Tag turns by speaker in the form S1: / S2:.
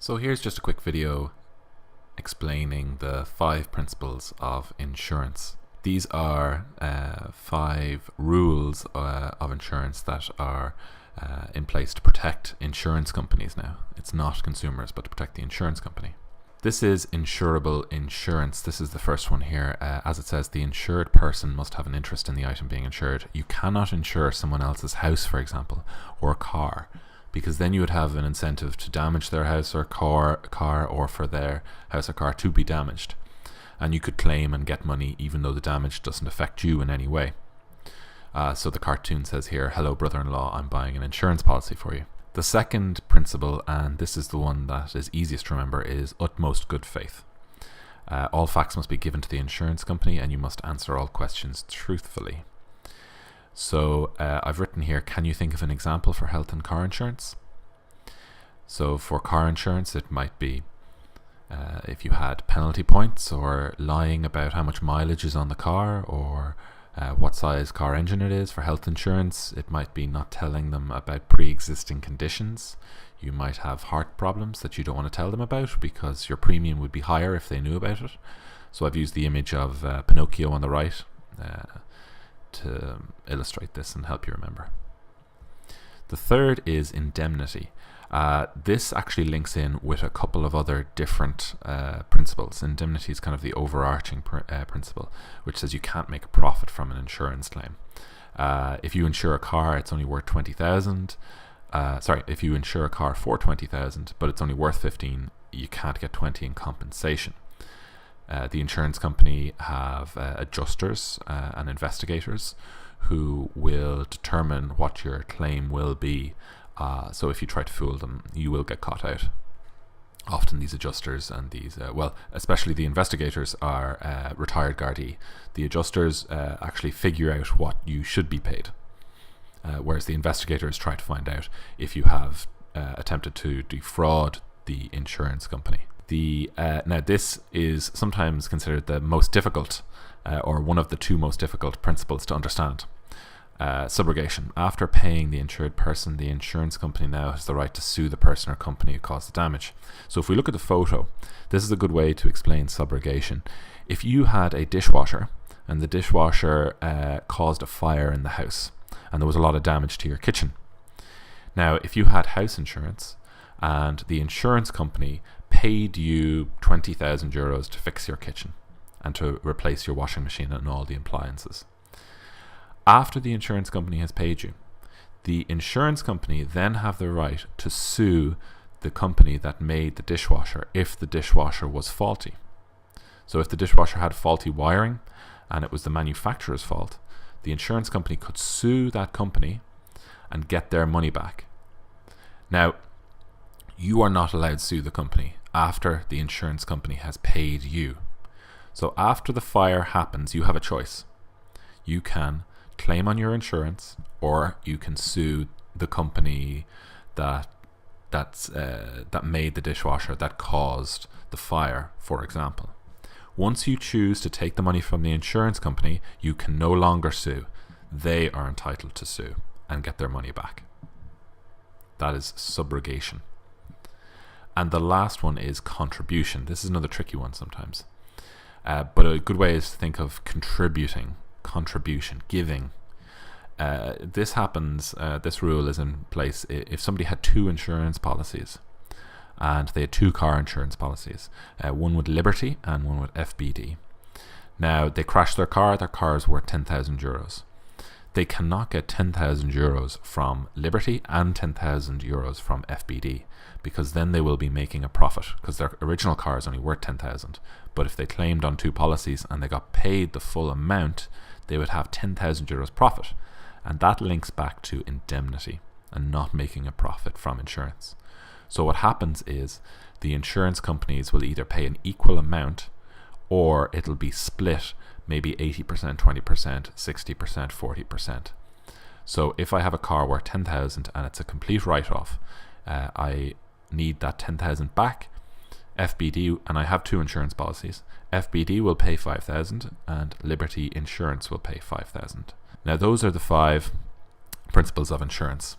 S1: So here's just a quick video explaining the 5 principles of insurance. These are 5 rules of insurance that are in place to protect insurance companies now. It's not consumers, but to protect the insurance company. This is insurable insurance. This is the first one here. As it says, the insured person must have an interest in the item being insured. You cannot insure someone else's house, for example, or a car, because then you would have an incentive to damage their house or car, or for their house or car to be damaged. And you could claim and get money even though the damage doesn't affect you in any way. So the cartoon says here, "Hello brother-in-law, I'm buying an insurance policy for you." The second principle, and this is the one that is easiest to remember, is utmost good faith. All facts must be given to the insurance company and you must answer all questions truthfully. So I've written here, can you think of an example for health and car insurance? So for car insurance, it might be if you had penalty points, or lying about how much mileage is on the car, or what size car engine it is. For health insurance, it might be not telling them about pre-existing conditions. You might have heart problems that you don't want to tell them about because your premium would be higher if they knew about it. So I've used the image of Pinocchio on the right to illustrate this and help you remember. The third is indemnity. This actually links in with a couple of other different principles. Indemnity is kind of the overarching principle, which says you can't make a profit from an insurance claim. If you insure a car, it's only worth 20,000. If you insure a car for 20,000, but it's only worth 15, you can't get 20 in compensation. The insurance company have adjusters and investigators who will determine what your claim will be. So if you try to fool them, you will get caught out. Often these adjusters and these, especially the investigators, are retired Gardaí. The adjusters actually figure out what you should be paid, whereas the investigators try to find out if you have attempted to defraud the insurance company. Now this is sometimes considered the most difficult, or one of the 2 most difficult principles to understand. Subrogation. After paying the insured person, the insurance company now has the right to sue the person or company who caused the damage. So if we look at the photo, this is a good way to explain subrogation. If you had a dishwasher and the dishwasher caused a fire in the house and there was a lot of damage to your kitchen. Now if you had house insurance and the insurance company paid you 20,000 euros to fix your kitchen and to replace your washing machine and all the appliances. After the insurance company has paid you, the insurance company then have the right to sue the company that made the dishwasher if the dishwasher was faulty. So if the dishwasher had faulty wiring and it was the manufacturer's fault, the insurance company could sue that company and get their money back. Now, you are not allowed to sue the company after the insurance company has paid you. So after the fire happens, you have a choice. You can claim on your insurance, or you can sue the company that made the dishwasher, that caused the fire, for example. Once you choose to take the money from the insurance company, you can no longer sue. They are entitled to sue and get their money back. That is subrogation. And the last one is contribution. This is another tricky one sometimes. But a good way is to think of contribution, giving. This happens, this rule is in place if somebody had 2 insurance policies and they had 2 car insurance policies, one with Liberty and one with FBD. Now they crashed their car is worth 10,000 euros. They cannot get 10,000 euros from Liberty and 10,000 euros from FBD, because then they will be making a profit, because their original car is only worth 10,000. But if they claimed on 2 policies and they got paid the full amount, they would have 10,000 euros profit. And that links back to indemnity and not making a profit from insurance. So what happens is the insurance companies will either pay an equal amount, or it'll be split, maybe 80%, 20%, 60%, 40%. So if I have a car worth 10,000 and it's a complete write-off, I need that 10,000 back. FBD, and I have 2 insurance policies, FBD will pay 5,000 and Liberty Insurance will pay 5,000. Now those are the 5 principles of insurance.